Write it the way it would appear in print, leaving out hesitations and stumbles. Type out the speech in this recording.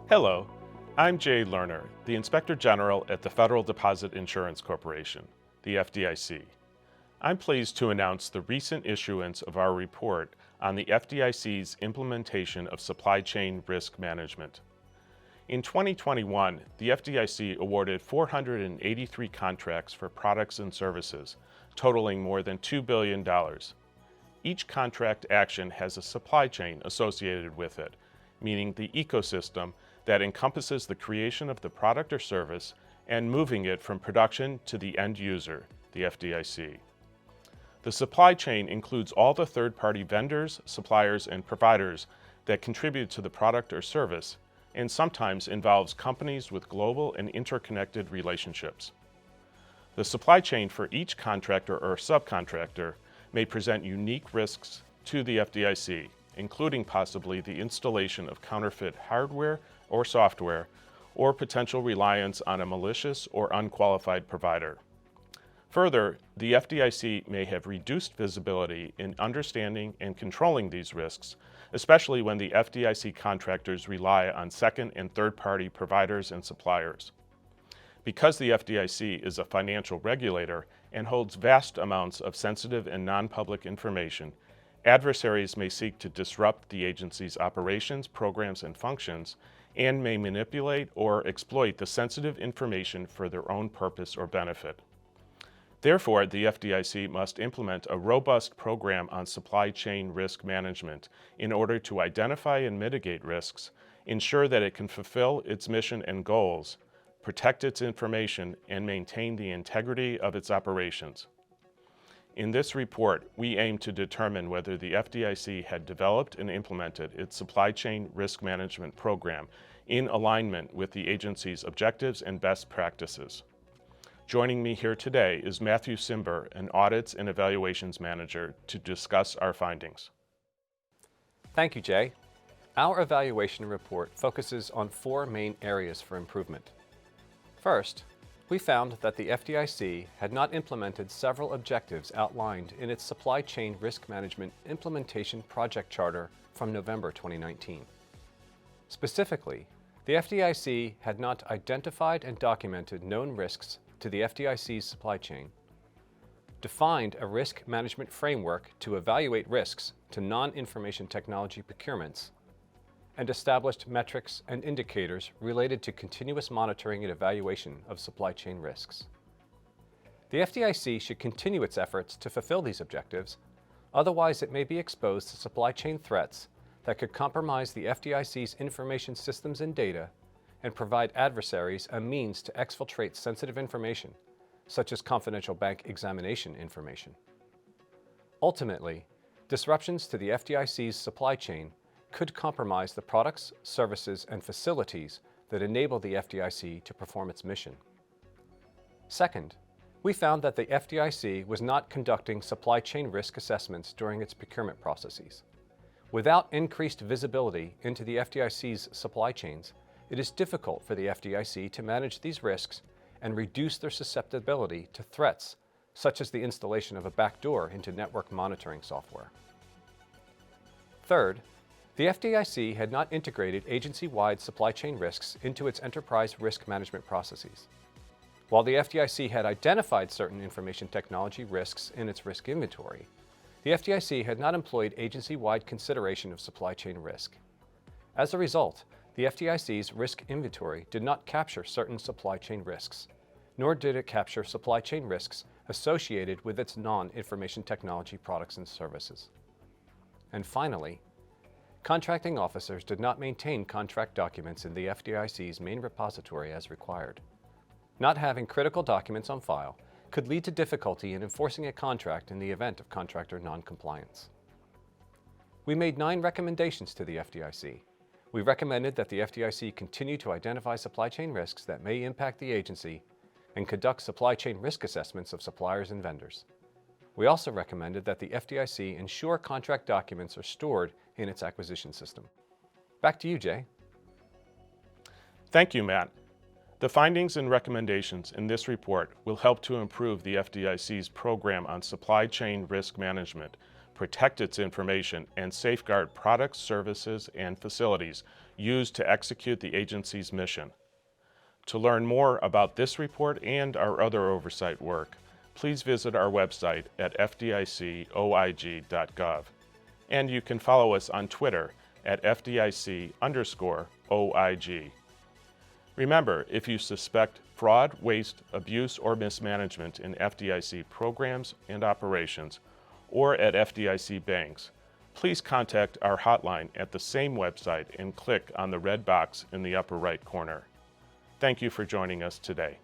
Hello, I'm Jay Lerner, the Inspector General at the Federal Deposit Insurance Corporation, the FDIC. I'm pleased to announce the recent issuance of our report on the FDIC's implementation of supply chain risk management. In 2021, the FDIC awarded 483 contracts for products and services, totaling more than $2 billion. Each contract action has a supply chain associated with it, meaning the ecosystem that encompasses the creation of the product or service and moving it from production to the end user, the FDIC. The supply chain includes all the third-party vendors, suppliers, and providers that contribute to the product or service, and sometimes involves companies with global and interconnected relationships. The supply chain for each contractor or subcontractor may present unique risks to the FDIC, including possibly the installation of counterfeit hardware or software, or potential reliance on a malicious or unqualified provider. Further, the FDIC may have reduced visibility in understanding and controlling these risks, especially when the FDIC contractors rely on second and third-party providers and suppliers. Because the FDIC is a financial regulator and holds vast amounts of sensitive and non-public information, adversaries may seek to disrupt the agency's operations, programs, and functions, and may manipulate or exploit the sensitive information for their own purpose or benefit. Therefore, the FDIC must implement a robust program on supply chain risk management in order to identify and mitigate risks, ensure that it can fulfill its mission and goals, protect its information, and maintain the integrity of its operations. In this report, we aim to determine whether the FDIC had developed and implemented its supply chain risk management program in alignment with the agency's objectives and best practices. Joining me here today is Matthew Simber, an Audits and Evaluations Manager, to discuss our findings. Thank you, Jay. Our evaluation report focuses on four main areas for improvement. First, we found that the FDIC had not implemented several objectives outlined in its Supply Chain Risk Management Implementation Project Charter from November 2019. Specifically, the FDIC had not identified and documented known risks to the FDIC's supply chain, defined a risk management framework to evaluate risks to non-information technology procurements, and established metrics and indicators related to continuous monitoring and evaluation of supply chain risks. The FDIC should continue its efforts to fulfill these objectives, otherwise it may be exposed to supply chain threats that could compromise the FDIC's information systems and data and provide adversaries a means to exfiltrate sensitive information, such as confidential bank examination information. Ultimately, disruptions to the FDIC's supply chain could compromise the products, services, and facilities that enable the FDIC to perform its mission. Second, we found that the FDIC was not conducting supply chain risk assessments during its procurement processes. Without increased visibility into the FDIC's supply chains, it is difficult for the FDIC to manage these risks and reduce their susceptibility to threats, such as the installation of a backdoor into network monitoring software. Third, the FDIC had not integrated agency-wide supply chain risks into its enterprise risk management processes. While the FDIC had identified certain information technology risks in its risk inventory, the FDIC had not employed agency-wide consideration of supply chain risk. As a result, the FDIC's risk inventory did not capture certain supply chain risks, nor did it capture supply chain risks associated with its non-information technology products and services. And finally, contracting officers did not maintain contract documents in the FDIC's main repository as required. Not having critical documents on file could lead to difficulty in enforcing a contract in the event of contractor non-compliance. We made 9 recommendations to the FDIC. We recommended that the FDIC continue to identify supply chain risks that may impact the agency and conduct supply chain risk assessments of suppliers and vendors. We also recommended that the FDIC ensure contract documents are stored in its acquisition system. Back to you, Jay. Thank you, Matt. The findings and recommendations in this report will help to improve the FDIC's program on supply chain risk management, protect its information, and safeguard products, services, and facilities used to execute the agency's mission. To learn more about this report and our other oversight work, please visit our website at fdicoig.gov. And you can follow us on Twitter at FDIC_OIG. Remember, if you suspect fraud, waste, abuse, or mismanagement in FDIC programs and operations, or at FDIC banks, please contact our hotline at the same website and click on the red box in the upper right corner. Thank you for joining us today.